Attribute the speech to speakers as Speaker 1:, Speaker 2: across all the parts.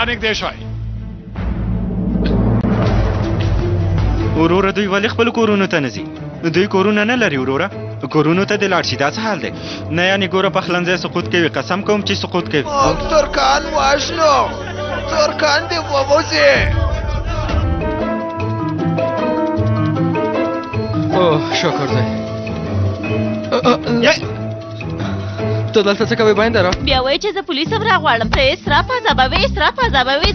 Speaker 1: رانږدې شوی.
Speaker 2: وروره دوی ولې خپل کورونو ته نه ځي؟ دوی کورونه نه لري وروره. کورونو ته د لاړ شي. دا څه حال دی؟ نه یعنې ګوره پخلنځی سقوط کوي. قسم کوم چې سقوط کوي.
Speaker 3: موږ ترکان واشلو. ترکان دې ووځي.
Speaker 4: اوه شکر دی. ته دلته څه کوې باینده را؟
Speaker 5: بیا وایي چې زه پولیس هم راغواړم. ته اسراف عذابوې.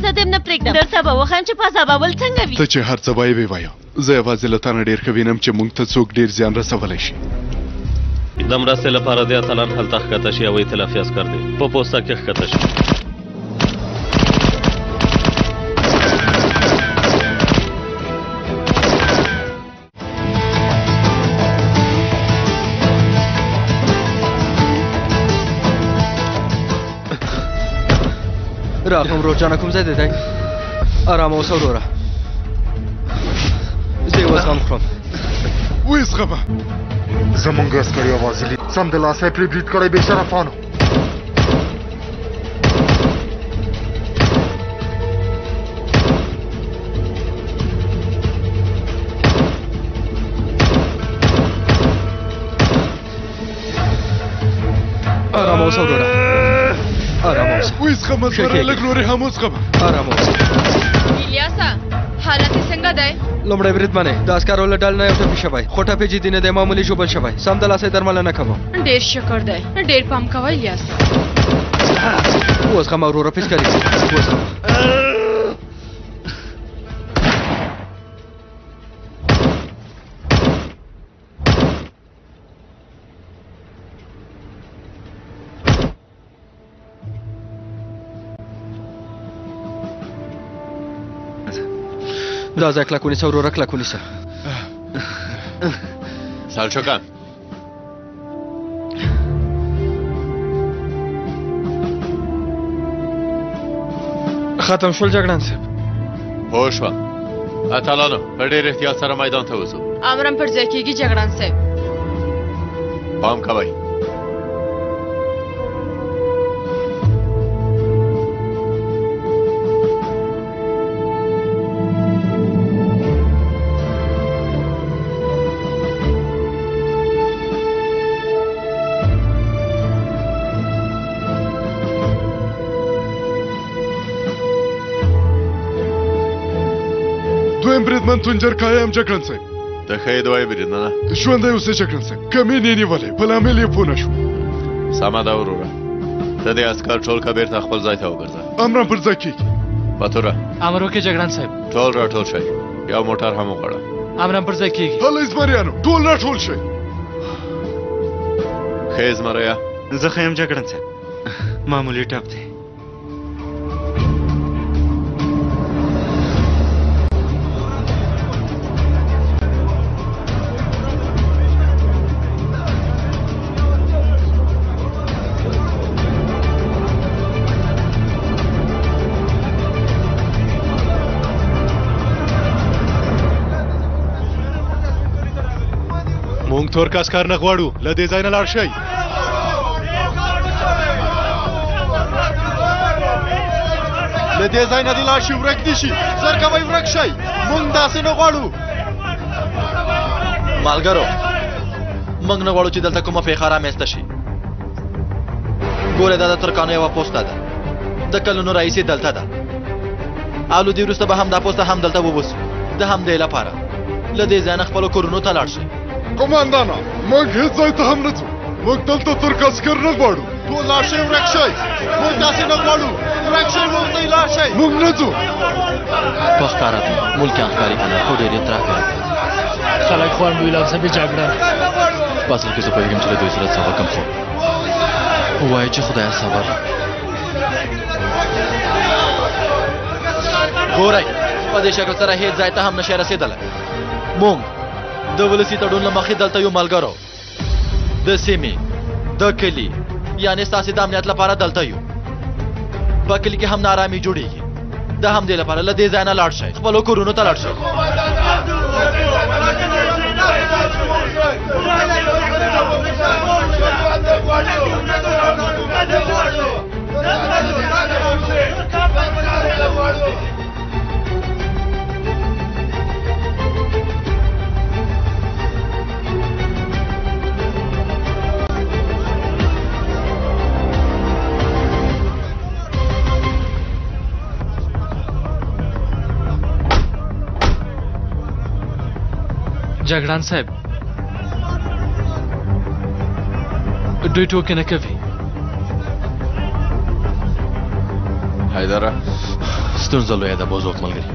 Speaker 5: زه دې هم نه پرېږدم. درته به وښیم چې په عذابول څنګه وي.
Speaker 6: ته چې هر څه وایې ویې وایه. زه یوازې له تا نه ډېر ښه وینم چې موږ ته څوک ډېر زیان رسولی شي.
Speaker 7: د مرستې لپاره د اتلان هلته ښکته شي او ائتلافي عسکر دی په پوسته کې ښکته شي.
Speaker 4: راغلم روجانه کوم ځای دی؟ ارامه اوسه وروره. زه یې وزغم خورم.
Speaker 6: ویې زغمه.
Speaker 8: زمونږ عسکري آواز لید سمدلاسه پرې برید کړی بې شرفانو.
Speaker 4: ارامه اوسه وروره. ارامه اوسه.
Speaker 6: ویې زغمه زمره لږ نورې هم وزغمه.
Speaker 4: ارامه اوسه.
Speaker 9: الیاسه حالت یې څنګه دی؟
Speaker 4: لومړی بریدمنې د عسکرو له ډل نه یو ټپي شوی خو ټپي جدي نه دی معمولي ژوبل شوی. سمدلاسه یې درملنه کوم.
Speaker 9: ډېر شکر دی. ډېر پام کوه الیاسه.
Speaker 4: وزغمه وروره پیچکاري وزغمه. دا ځای کلک ونیسه وروره کلک ونیسه.
Speaker 10: سالچوکان
Speaker 4: ختم شول جګړن صاحب.
Speaker 10: پوه شوه. اتلانو په ډېر احتیاط سره میدان ته وځو.
Speaker 9: امرم پر ځای کېږي جګړن صاحب.
Speaker 10: پام کوئ.
Speaker 6: بریدمن تونجرکای هم جګړن صاحب.
Speaker 10: ته ښه یې د وایې بریدمنه.
Speaker 6: ژوندی اوسې جګړن صاحب. کمین یې نیولی په لامل یې پوه نه شو.
Speaker 10: سمه ده وروره. ته د عسکر ټول که بېرته خپل ځای ته وګرځه.
Speaker 6: امرم پر ځای کېږي.
Speaker 10: باتوره
Speaker 11: امر وکړئ جګړن صاحب.
Speaker 10: ټول راټول شئ. یو موټر هم وغواړه.
Speaker 11: امرم پر ځای کېږي.
Speaker 6: هلئ زمریانو ټول راټول شئ.
Speaker 10: ښه یې زمریه.
Speaker 2: زه ښه یم جګړن صاحب. معمولي ټپ دی.
Speaker 6: مونږ تور کاسکار نه غواړو. له دې ځای نه لاړ شئ. له دې ځای نه دې لاړ شي ورک دي شي. زر کوئ ورک شئ. مونږ داسې نه غواړو.
Speaker 12: ملګرو موږ نه غواړو چې دلته کومه پیښه رامنځته شي. ګورې دا د ترکانو یوه پوسته ده. د کلونو راهیسې دلته ده. او له دې وروسته به هم دا پوسته هم دلته ووسو. د همدې لپاره له دې ځای نه خپلو کورونو ته لاړ شئ.
Speaker 6: قماندانه موږ هېڅ ځای ته هم نه ځو. موږ دلته ترک عسکر نه غواړو. ټول لاړ شئ ورک شئ. موږ داسې نه غواړو. ورک شئ موږ ته لاړ شئ. موږ نه ځو.
Speaker 12: په ښکاره ته ملکیان ښکاري که نه خو ډېر یې تراه کوي.
Speaker 11: خلک خوان ویلان صاحب جګړن.
Speaker 12: په اصل کې زه پوهېږم چې له دوی سره څه وکړم خو ووایي چې خدایه صبر. ګورئ په دې شکل سره هېڅ ځای ته هم نشئ رسېدلی. موږ د ولسي تړون له مخې دلته یو ملګرو. د سیمې د کلي یعنې ستاسې د امنیت لپاره دلته یو. په کلي کې هم نارامي جوړېږي. د همدې لپاره له دې ځای نه لاړ شئ. خپلو کورونو ته لاړ شئ.
Speaker 11: جګړن صاحب دوی ټوکې نه کوي.
Speaker 12: حیدره ستونزه لویه ده بوزوک ملګري.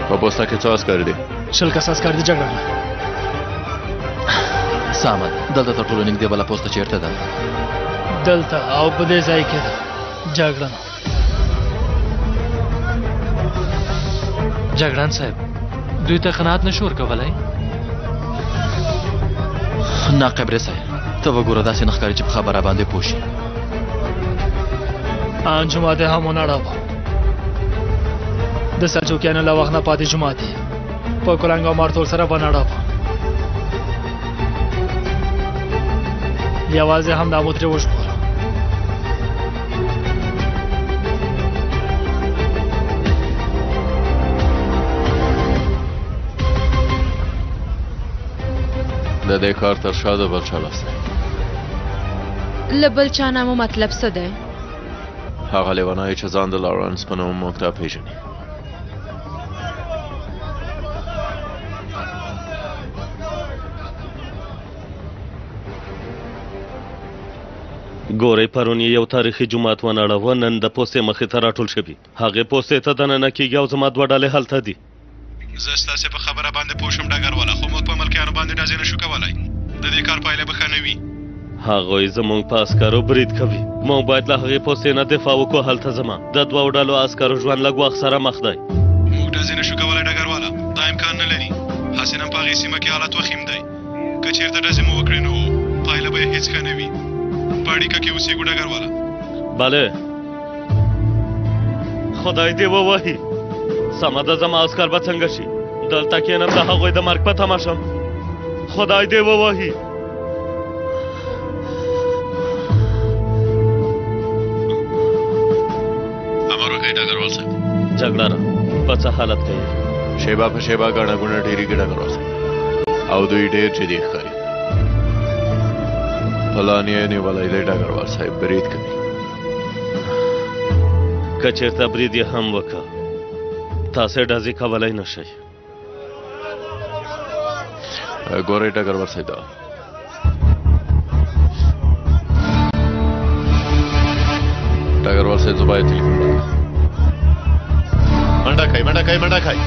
Speaker 10: په پوسټه کې څه عسکر دي؟
Speaker 11: 100 کس عسکر دي جګړن.
Speaker 12: سامان دلته تر ټولو نږدې بله پوسټه چیرته ده؟
Speaker 11: دلته او په دې ځای کې ده جګړن. جګړن صاحب دوی ته قناعت نشو ورکولی؟
Speaker 12: نه قبرې صاحب ته وګوره داسې نه ښکاري چې په خبره باندې پوه شي.
Speaker 11: آن جماعت هم ونړاوه د سلجوکیانو له وخت نه پاتې جومات یې په کلنګ او مارتول سره ونړاوه. یوازې همدا مو ترې وژغوره.
Speaker 10: د دې کار تر شا د بل چا لاس دی.
Speaker 9: له بل چا نه مو مطلب څه دی؟
Speaker 10: هغه لیونی چې ځان د لارنس په نوم موږ ته پېژني.
Speaker 7: ګورئ پرون یو تاریخي جومات ونړاوه، نن د پوستې مخې ته راټول شوي. هغې پوستې ته دننه کېږي او زما دوه ډلې هلته دي.
Speaker 2: زه ستاسې په خبره باندې پوه شوم ډګروال، خو موږ په ملکیانو باندې ډزې نشو کولی. د دې کار پایله به ښه نه وي.
Speaker 7: هغوی زموږ په عسکرو برید کوي. موږ باید له هغې پوستې نه دفاع وکړو. هلته زما د دوو ډلو عسکرو ژوند لږ وخت سره مخ دی.
Speaker 2: موږ ډزې نشو کولی ډګرواله، دا امکان نه لري. هسې نن په هغې سیمه کې حالت وخیم دی. که چېرته ډزې مو وکړې نو پایله به یې هېڅ ښه نه وي. په اړیکه کې اوسېږو ډګرواله.
Speaker 7: بله خدای دې ووهي. سمه ده زما عسکر به څنګه شي؟ دلته کښېنم د هغوی د مرګ په تمه شم. خدای دې ووهي.
Speaker 10: امر وکړئ ډګروال صاحب.
Speaker 7: جګړه په څه حالت کې؟
Speaker 10: شیبه په شیبه ګڼه ګوڼه ډېرېږي ډګروال صاحب، او دوی ډېر جدي ښکاري. پلان یې نیولی دی ډګروال صاحب، برید کوي.
Speaker 7: که چېرته برید یې هم وکړه تاسې ډزې کولی نه شئ.
Speaker 10: ګورئ ډګروال صاحب، ډګروال صاحب زه باید تلیفون وکړم. منډه کوئ منډه کوئ منډه کوئ.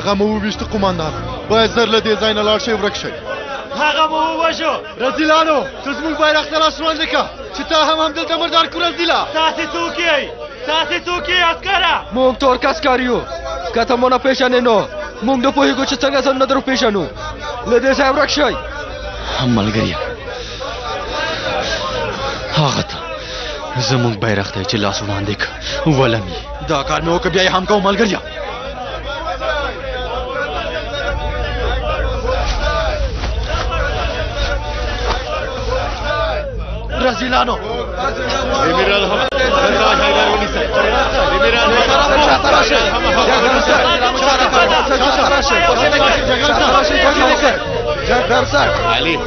Speaker 6: هغه مو وویشت قوماندان باید زر له دې ځای نه لاړ شئ ورک شئ
Speaker 7: هغه مو ووژو
Speaker 6: رزیلانو ته زموږ بیرغ ته راسوانده که چې تا هم همدلته مردار کړو رزیله
Speaker 7: تاسې څوک یئ تاسې څوک یئ عسکره
Speaker 4: موږ تورک عسکر یو که ته مو نه پېژنې نو موږ نه پوهېږو چې څنګه ځان نه در وپېژنو له دې ځایه ورک شئ
Speaker 12: ملګریه هغه ته زموږ بیرغ ته یې چې لاس وړاندې که ولم یې دا کار مې وکړه بیا یې هم کوم ملګریه رزیلانو
Speaker 10: امیرال هم حیدر ونیسئ امیرال علی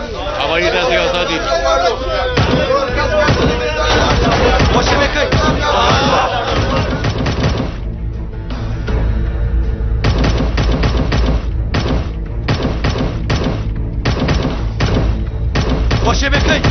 Speaker 10: هوایی ډزې ازادي دي
Speaker 12: خوشی بکی خوشی بکی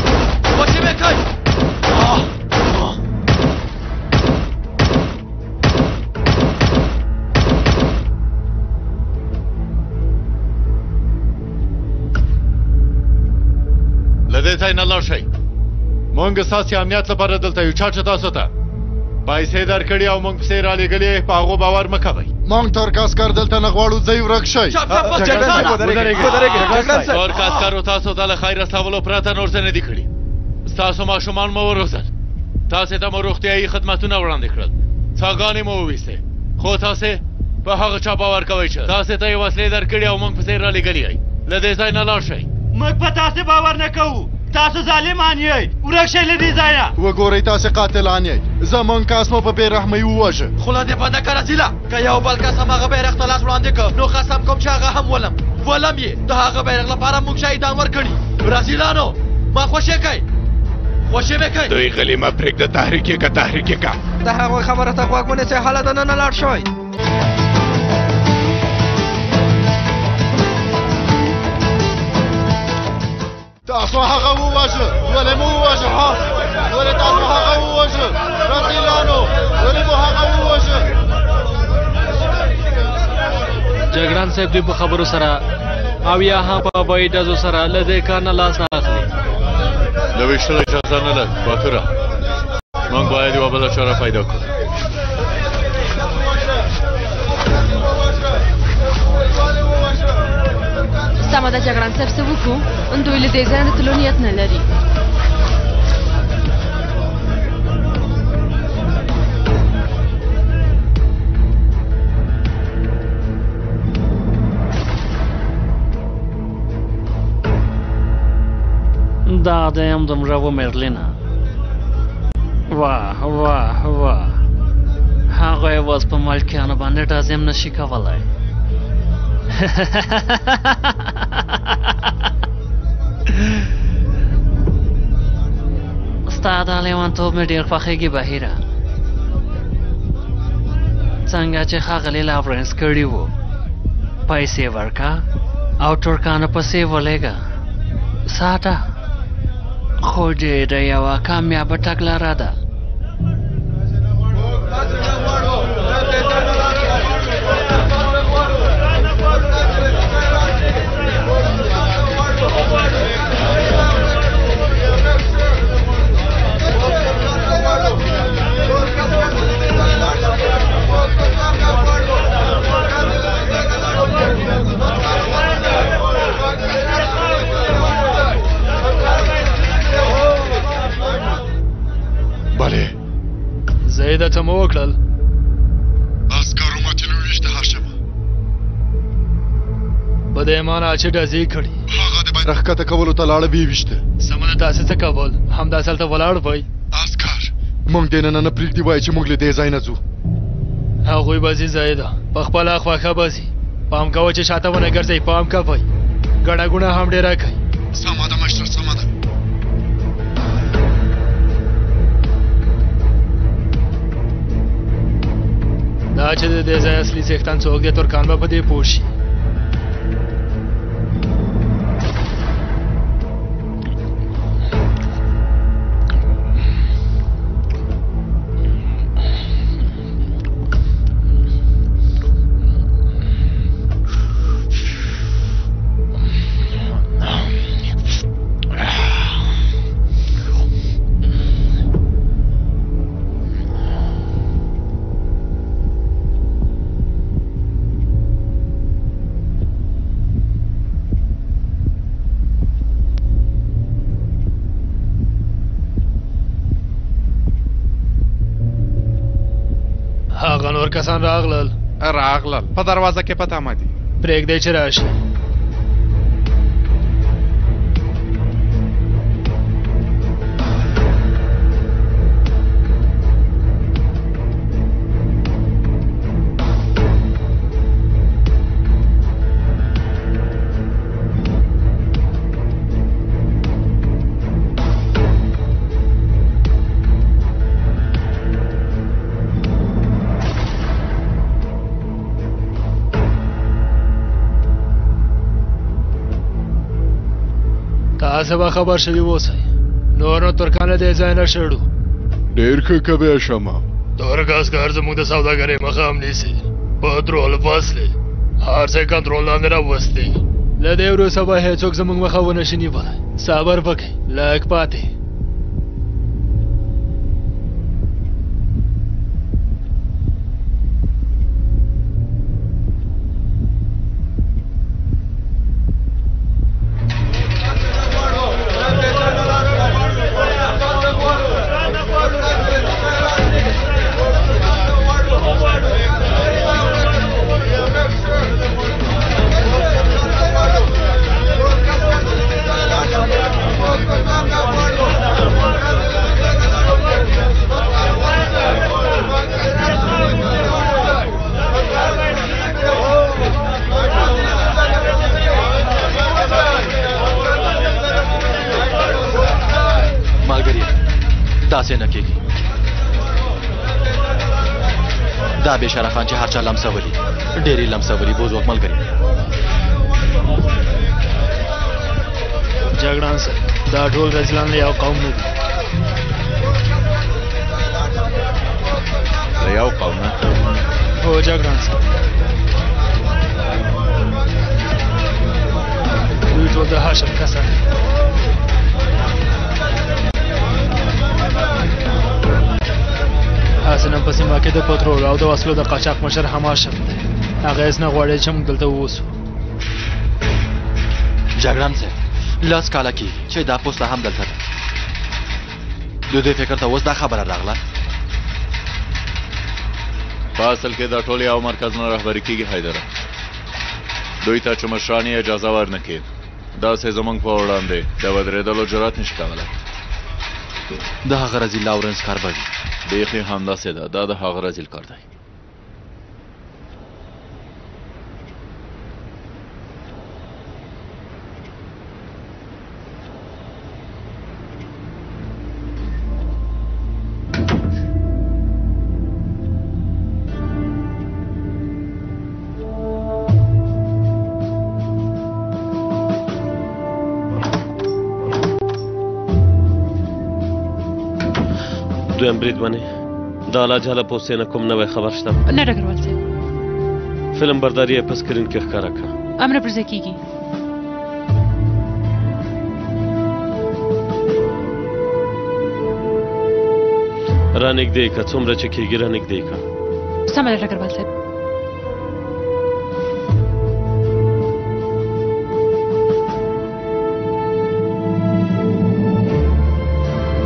Speaker 10: له دې ځای نه لاړ شئ مونږ ستاسې امنیت لپاره دلته یو چا چې تاسو ته پیسې درکړي او مونږ پسې رالېږلي په هغو باور مه کوئ
Speaker 6: مونږ ترک عسکر دلته نه غواړو ځئ ورک شئ
Speaker 10: ترک عسکرو تاسو ته له خیر رسولو پرته نور څه نه دي کړي ستاسو ماشومان مو وروزل تاسې ته مو روغتیایي خدمتونه وړاندې کړل څاګانې مو وویستې خو تاسې په هغه چا باور کوئ چې تاسې ته یې وسلې درکړي او مونږ پسې رالېږلي یئ له دې ځای نه لاړ شئ
Speaker 7: موږ په تاسې باور نه کوو تاسو ظالمان یئ ورک شئ له دې ځایه
Speaker 6: وګورئ تاسې قاتلان یئ زموږ کس مو په بې رحمۍ ووژه
Speaker 12: خوله دې بنده که رزیله که یو بل کس هم هغه بیرغ ته لاس وړاندې که نو قسم کوم چې هغه هم ولم یې د هغه بیرغ لپاره موږ شهیدان ورکړي رزیلانو ما خوشې کوئ خوشې مې کوئ
Speaker 10: دوی غلي مه پرېږده تحریک یې که تحریک یې که
Speaker 4: د هغوی خبره ته غوږ ونیسئ هله دننه لاړ شئ
Speaker 6: تاسو هغه ووژه ولې مو ووژه ها ولې تاسو هغه ووژه رزیلانو ولې مو هغه ووژه
Speaker 11: جګړن صاحب دوی په خبرو سره او یا هم په هوایي ډزو سره له دې کار نه لاس نه اخلي
Speaker 10: د ویشتلو اجازه نه لري باتوره موږ باید یوه بله چاره پیدا کړو
Speaker 9: سمه ده جګړن صاحب څه وکړو دوی له دې ځایه د تلو نیت نه لري
Speaker 11: دا دیم دومره ومېرلینه واه واه واه هغه یوازې په ملکیانو باندې ډز هم نشي کولی ستا دا لیونتوب مې ډېر خوښېږي بهیره څنګه چې ښاغلي لافرنس کړي وو پیسې ورکه او ترکانو پسې ولېږه ساده خو ډېره یوه کامیابه تګلاره ده
Speaker 10: بله
Speaker 11: زه ته مو وکړل
Speaker 6: عسکرو ماتې نه وویشته هاشمه
Speaker 11: په دې معنی چې ډزې کړي
Speaker 6: هغه د بیرغ ښکته کولو ته لاړه ویې ویشته
Speaker 11: سمه ده تاسې څه کول همداسې هلته ولاړ وئ
Speaker 6: عسکر موږ دې نه پرېږدي وایي چې موږ له دې ځای نه ځو
Speaker 11: هغوی به ځي ځای ده په خپله خوښه به ځي پام کوه چې شاته ونه ګرځئ پام کوئ ګڼه ګوڼه هم ډېره کوي
Speaker 6: سمه ده مشره سمه ده
Speaker 11: دا چې د دې ځای اصلي څښتن څوک دی ترکان به په دې پوه شي
Speaker 1: هغه نور کسان راغلل
Speaker 13: په دروازه کې پته ماتي
Speaker 1: پرېږدئ چې راشي تاسو به خبر شوي اوسئ نور نو ترکانه دې ځای نه شړو
Speaker 6: ډېر ښه کوې شمه
Speaker 1: ترک عسکر زموږ د سوداګرۍ مقام نیسي پټرول فاصلې هر څه کنټرول لاندې راوستي له دې وروسته به هېڅوک زموږ مخه ونه شي نیولی صبر وکړئ لږ پاتې
Speaker 12: داسې نه کېږي دا بې شرفان چې هر چا لمسولي ډېرې لمسولي بوزوک ملګري
Speaker 1: جګړان صاحب دا ټول رزلان له یو قوم نه دي
Speaker 10: له یو قوم نه
Speaker 1: هو جګړان صاحب دوی ټول د هاشم کسان حسنم په سیمه کې د پټرول او د وسلو د قاچاق مشر هاشم دی هغه هېڅ نه غواړي چې موږ دلته واوسو
Speaker 12: جګړن صاحب لاس کاله کېږي چې دا پوسته هم دلته ده د دوی فکر ته اوس دا خبره راغله
Speaker 10: په اصل کې دا ټول یو مرکز نه رهبري کېږي حیدره دوی ته چې مشران یې اجازه ورنه کړي داسې زموږ په وړاندې د ودرېدلو جرات نشي کولی
Speaker 12: د هغه رزیل لاورنس کار به وي
Speaker 10: بیخي همداسې ده دا د هغه رزیل کار دی
Speaker 7: دویم بریدمنې د اعلی جاله پوستې نه کوم نوی خبر شته
Speaker 9: نه ډګروال صاحب
Speaker 7: فلم برداري یې په سکرین کې ښکاره کړه
Speaker 9: امر پر ځای کېږي
Speaker 7: رانږدې که څومره چې کېږي رانږدې که
Speaker 9: سمه ده ډګروال صاحب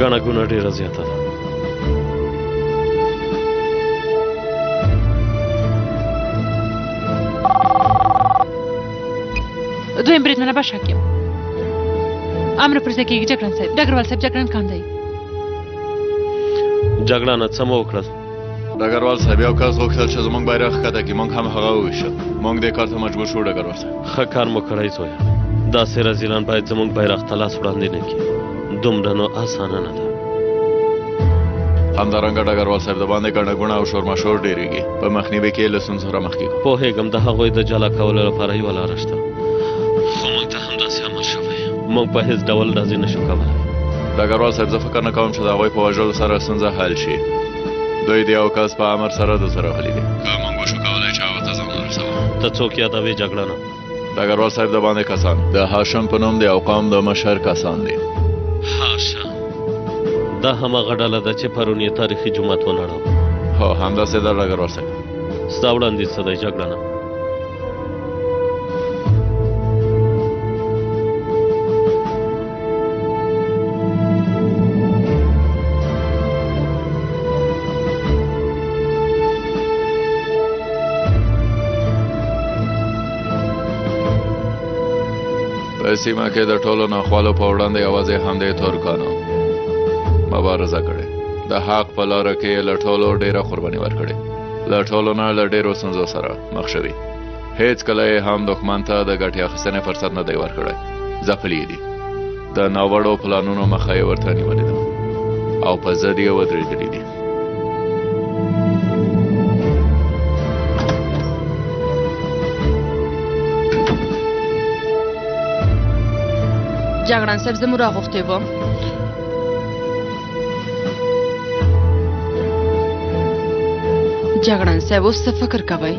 Speaker 7: ګڼه ګوڼه ډېره زیاته ده
Speaker 9: دویم بریدمنه باش حکیم امر پر ځای کېږي جګړن صاحب ډګروال صاحب جګړن کان دی
Speaker 7: جګړنه څه مو وکړل
Speaker 10: ډګروال صاحب یو کس غوښتل چې زموږ بیرغ ښکته کړي موږ هم هغه وویشل موږ دې کار ته مجبور شو ډګروال صاحب
Speaker 7: ښه کار مو کړی زویه داسې رزیلان باید زموږ بیرغ ته لاس وړاندې نه کړي دومره نو اسانه نه ده
Speaker 10: همدارنګه ډګروال صاحب د باندې ګڼه ګوڼه او شورماشور ډېرېږي په مخنیوي کې یې له ستونزو سره مخ کېږو
Speaker 7: پوهېږم د هغوی د جلا کولو لپاره یوه لاره شته خو موږ ته همداسې امر شوی موږ په هېڅ ډول راضي نه شو کولی
Speaker 10: ډګروال صاحب زه فکر نه کوم چې د هغوی په وژلو سره ستونزه حل شي دوی د یو کس په امر سره دلته راغلي دي که موږ وشو کولی چې هغه ته ځان ورسوو
Speaker 7: ته څوک یادوې جګړنه
Speaker 10: ډګروال صاحب د باندې کسان د هاشم په نوم د یو قوم د مشر کسان دي
Speaker 7: هاشم دا هماغه ډله ده چې پرون یې تاریخي جومات ونړاوه
Speaker 10: هو همداسې ده ډګروال صاحب
Speaker 7: ستا وړاندیز څه دی جګړنه
Speaker 2: په سیمه کې د ټولو ناخوالو په وړاندې یوازې همدې ترکانو مبارزه کړې. د حق په لاره کې له ټولو ډېره قرباني ورکړې. له ټولو نه له ډېرو ستونزو سره مخ شوي. هیڅ کله یې هم دښمن ته د ګټې اخیستنې فرصت نه دی ورکړی. ځپلي دي. د ناوړو پلانونو مخه یې ورته نیولې ده او په ضد یې ودرېدلي دي.
Speaker 9: جګړن صاحب زه مو راغوښتی وم. جګړن صاحب اوس څه فکر کوئ؟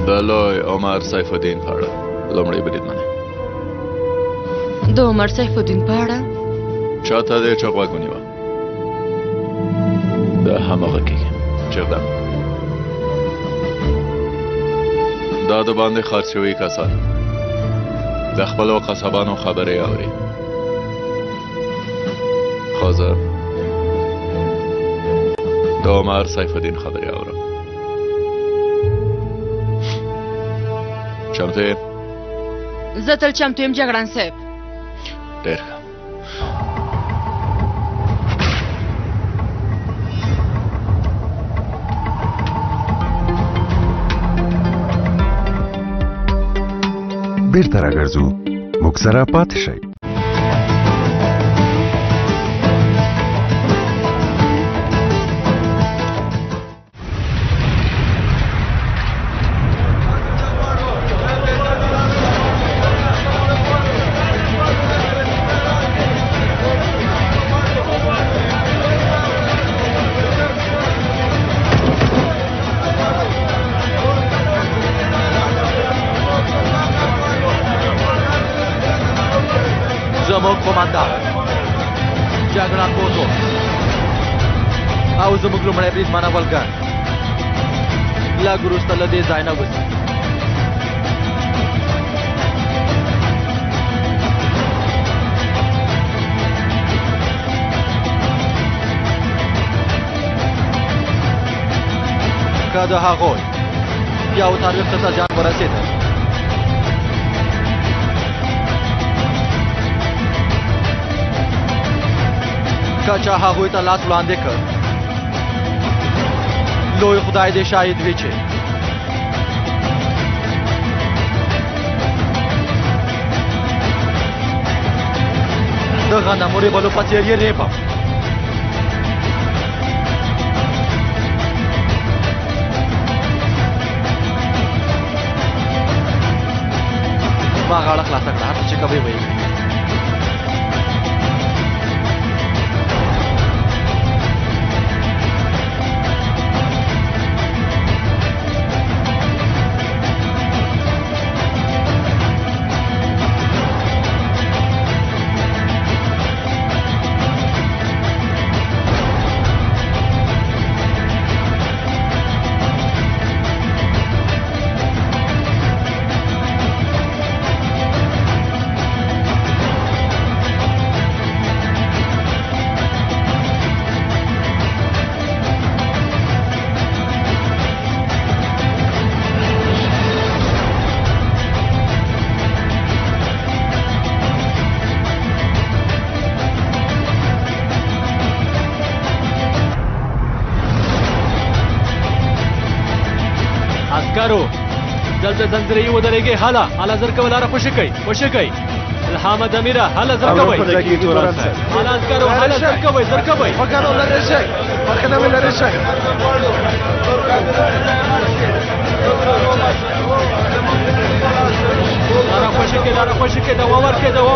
Speaker 2: د لوی عمر سیف الدین په اړه لومړی بریدمنه.
Speaker 9: د عمر سیف الدین په اړه
Speaker 2: چاته دې چې غوږ ونیوه د همغه کېږي چغدم دا د باندې خرڅ شوي کسان د خپلو قصابانو خبرې اوري. خو زه د عمر سیف الدین خبرې اورم. چمتو یې؟
Speaker 9: زه تل چمتو یم جګړن صاحب.
Speaker 2: ډېر ښه.
Speaker 14: بیرته راګرځو، موږ سره پاتې شئ.
Speaker 12: زموږ قومندان جګړن بوزو او زموږ لومړی بریدمن اولګر لږ وروسته له دې ځای نه وځي. که د هغوی یو تاریخ ته زیان ورسېده که چا هغوی ته لاس وړاندې کړ لوی خدای دې شاهد وي چې د غنمو ریبلو په څېر یې ریبم. ما غاړه خلاصه کړه، هر څه چې کوئ ویې کړئ. عسکرو دلته زنځیرې ودرېږئ. هله زر کوئ، لاره خوشي کئ. الهام دمیره هله زر کوئ. هله عسکرو هله زر کوئ.
Speaker 3: مکانو لرې شئ، مخکې مې لرې شئ.
Speaker 12: لاره خوشي کئ، دوام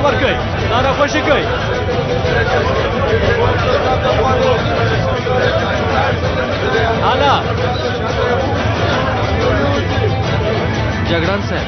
Speaker 12: ورکئ. لاره خوشي کئ. هله جګړن صاحب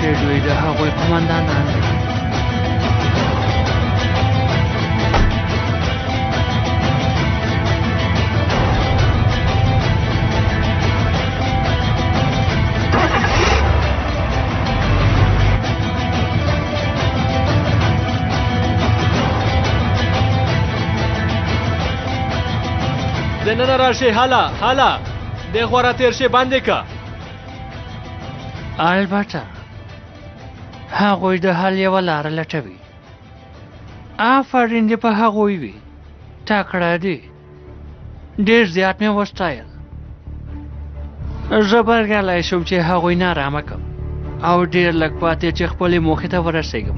Speaker 11: چې دوی د هغوی قومندانان دي.
Speaker 4: دننه راشي حالا د غوړه تیر شي باندې کا.
Speaker 11: البته هغوی د حل یوه لاره لټوي. آفرین دې په هغوی وي. تکړه دي. ډېر زیات مې وستایل. زه بریالی شوم چې هغوی نارامه کړم او ډېر لږ پاتې چې خپلې موخې ته ورسېږم.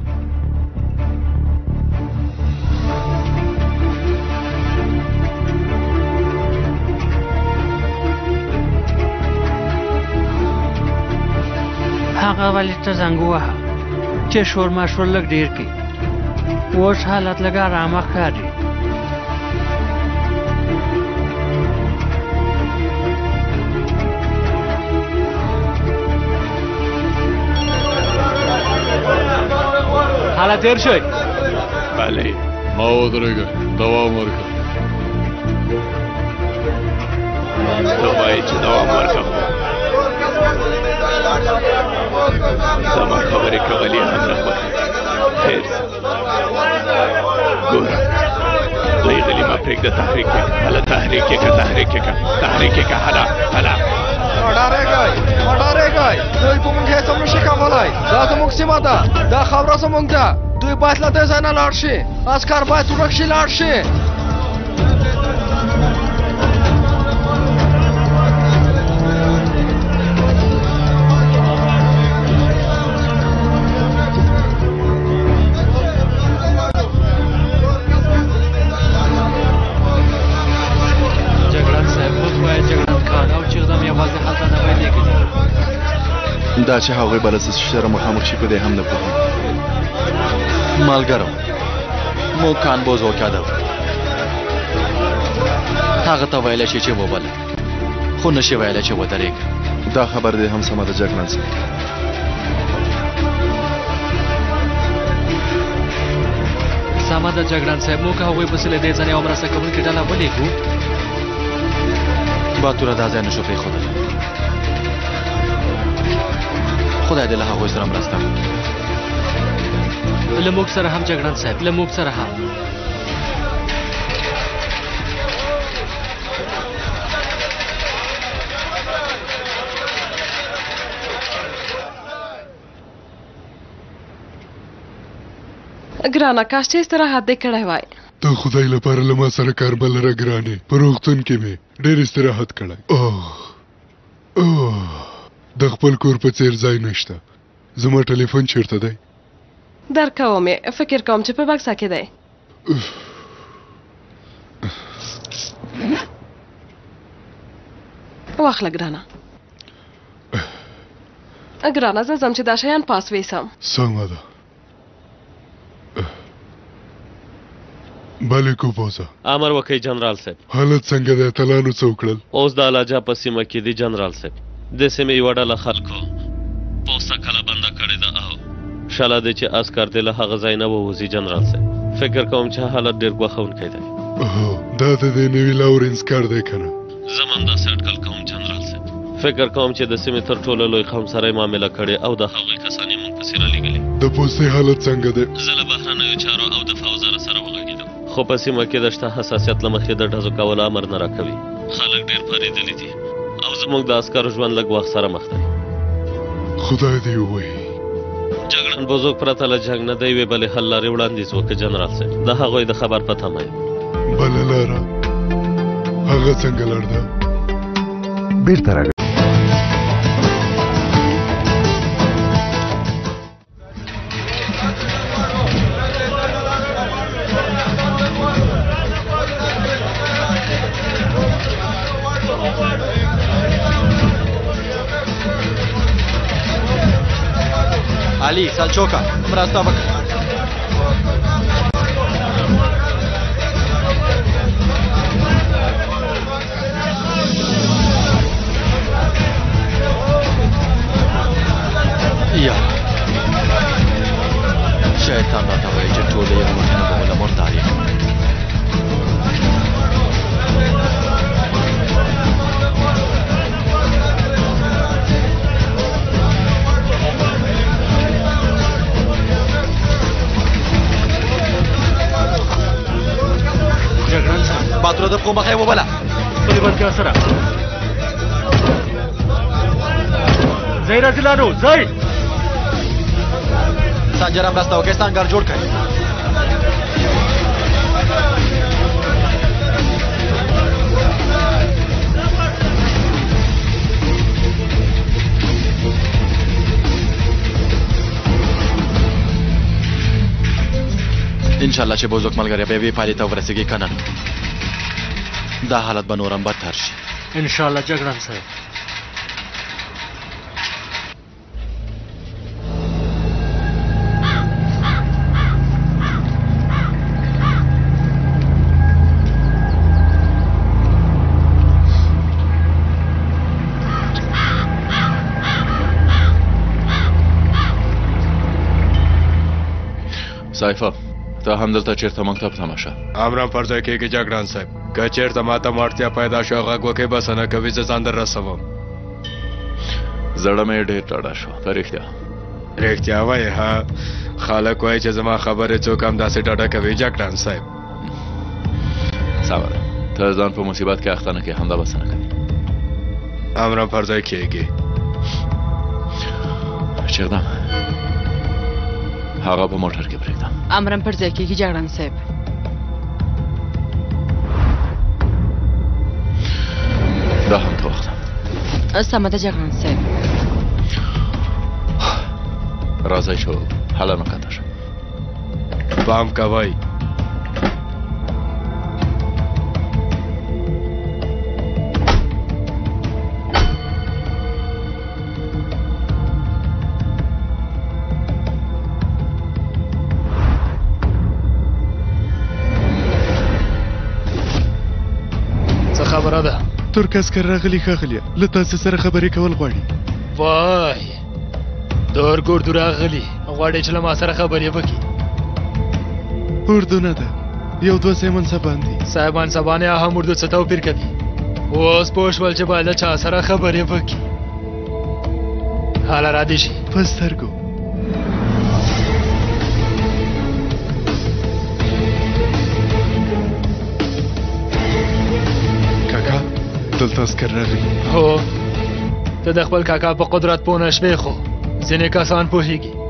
Speaker 11: هغه ولې ته زنګ ووهه چې شور ماشور لږ ډېر کړي. اوس حالت لږ ارامه ښکاري.
Speaker 4: حالا تیر شئ.
Speaker 10: بله.
Speaker 6: ما ودرېږه دوام ورکړه.
Speaker 10: ته وایې چې دوام ورکړم. زما خبرې کولې هم نه خوښې. خیر ګوره دوی غلي مه پرېږده. تحریک یې کړه. هله تحریک یې کړه. هله
Speaker 3: مه ډارېږئ. دوی په موږ هېڅ هم نشي کولی. دا زموږ سیمه ده. دا خاوره زموږ ده. دوی باید له دې ځای نه لاړ شي. عسکر باید ورک شي لاړ شي.
Speaker 12: دا چې هغوی به له څه شي سره مخامخ شي په دې هم نه پوهېږم. ملګرو موږ کانبوز وکړو. هغه ته ویلی شي چې وبله خو نشي ویلی چې ودرېږه.
Speaker 14: دا خبر دې هم سمه ده جګړن صاحب.
Speaker 4: سمه ده جګړن صاحب. موږ هغوی پسې له دې ځای یوه مرسته کوونکې ډله ولېږو.
Speaker 12: باتوره دا ځای نشو پرېښودلی. خدای دې له هغوی سره مرسته وکړي.
Speaker 4: له موږ سره هم جګړن صاحب. له موږ سره هم.
Speaker 15: ګرانه کاش چې استراحت دې کړی وای.
Speaker 6: ته خدای لپاره له ما سره کار بل لره ګرانې. په روغتون کې مې ډېر استراحت کړی. د خپل کور په څیر ځای نشته. زما ټلیفون چیرته دی؟
Speaker 15: درکوم یې. فکر کوم چې په بکسه کې دی. واخله ګرانه. ګرانه زه ځم چې دا شیان پاس ویسم.
Speaker 6: سمه ده. بله کوپوزه.
Speaker 7: امر وکړئ جنرال صاحب.
Speaker 6: حالت څنګه دی؟ اتلانو څه وکړل؟
Speaker 7: اوس د الاجا په سیمه کې دی جنرال صاحب. د سیمې یوه ډله خلکو پوسته کله بنده کړې ده او شاله دی چې عسکر دې له هغه ځای نه ووځي جنرال صاحب. فکر کوم چې حالت ډېر ګواښونکی دی.
Speaker 6: دا د دې نوي لاورنس کار دی که نه؟
Speaker 7: زه هم داسې اټکل کوم جنرال صاحب. فکر کوم چې د سیمې تر ټولو لوی قوم سره یې معامله کړې او د هغوی کسان یې موږ پسې رالېږلي.
Speaker 6: د پوستې حالت څنګه دی؟
Speaker 7: زه له بهرنیو چارو او دفاع وزارت سره وغږېدم خو په سیمه کې د شته حساسیت له مخې د ډزو کولو امر نه راکوي. خلک ډېر پارېدلي دي او زموږ د عسکرو ژوند لږ وخت سره مخ دی.
Speaker 6: خدای دې ووایي.
Speaker 7: جګړن بزرګ پرته له جنګ نه د یوې بلې حل لارې وړاندیز وکړه جنرال صاحب. د هغوی د خبر په تمه یم.
Speaker 6: بله لاره هغه څنګه لار ده؟
Speaker 14: بیرته راګرځه.
Speaker 12: علي سالچوکا مرسته وکړه. یا د پخو مخه وبله
Speaker 16: په دې باندې سره زای راځلانو زای
Speaker 12: سنجر هم راسته وکړئ سنګر جوړ کړئ انشاءالله چې بوزوک ملګری به وی پالي ته ورسېږي کنه دا حالت به نورم بدتر شي
Speaker 16: ان شاء الله جګړن صاحب
Speaker 2: سایفه ته هم دلته چیرته مکتب تماشه
Speaker 4: امرم پر ځای کېږي جګړن صاحب که چیرته ماته مړتیا پیدا شو غږ وکړئ بسنه کوي زه ځان در رسوم
Speaker 2: زړه مې ډېر ډاډه شو په رښتیا
Speaker 4: رښتیا وایې ها خلک وایي چې زما خبرې څوک هم داسې ډاډه کوي جګړن صاحب
Speaker 2: سمه ده ته ځان په مصیبت کې اخته نه کړې همدا بسنه کوي
Speaker 4: امرم پر ځای کېږي
Speaker 2: چیردم هغه په موټر کې پرېږدم
Speaker 15: امرم پر ځای کېږي جګړن صاحب
Speaker 2: دا هم ته وخت
Speaker 15: سمه ده جګړن صاحب
Speaker 2: راځئ شو حالا نکته شو
Speaker 4: پام کوئ
Speaker 1: خبره ده
Speaker 6: ترک عسکر راغلی ښاغلیه له تاسو سره خبرې کول غواړي
Speaker 1: وای دور ګردو راغلی غواړي چې له ما سره خبرې وکړي
Speaker 6: اردو نه ده یو دوه سیمن صاحبان دي
Speaker 1: صاحبان صاحبانې هم اردو څه توپیر کوي اوس پوه شول چې باید له چا سره خبرې وکړي حاله را دې شي
Speaker 6: په سترګو دلته عسکر راغلي
Speaker 1: هو ته د خپل کاکا په قدرت پوه نه شوې خو ځینې کسان پوهېږي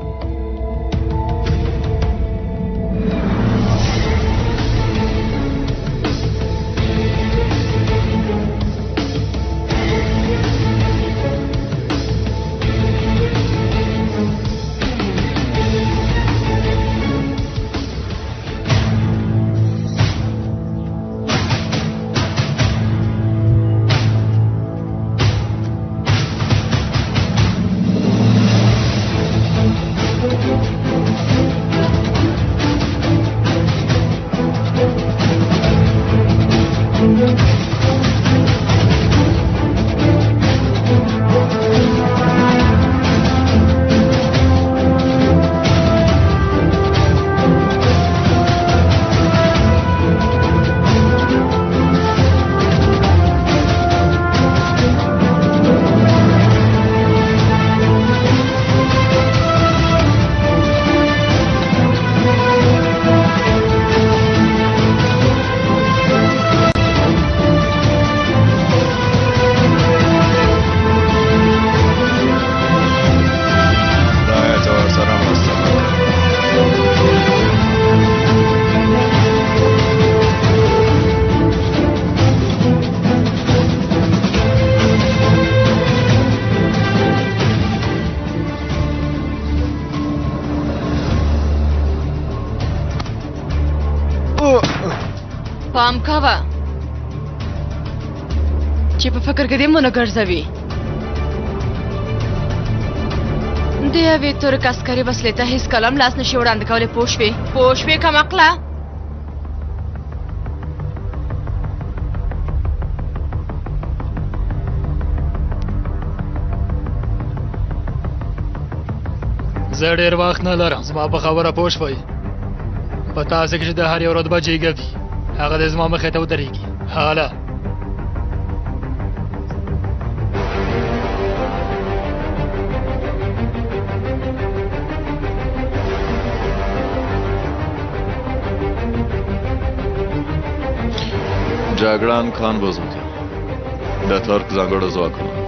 Speaker 15: پام کوه چې په فکر کې دې مونږ ګرځوي د یوې ترک عسکري وسلې ته هیڅ کلم لاس نشي وړاندې کولی پوه شوې کم عقله
Speaker 1: زه ډېر وخت نه لرم زما په خبره پوه شوئ په تاسو کې چې د هر یو رتبه جیګه وي هغه د زما مخې ته ودرېږي حاله
Speaker 2: جګړن خان بوزوکي د ترک ځانګړو ځواکونو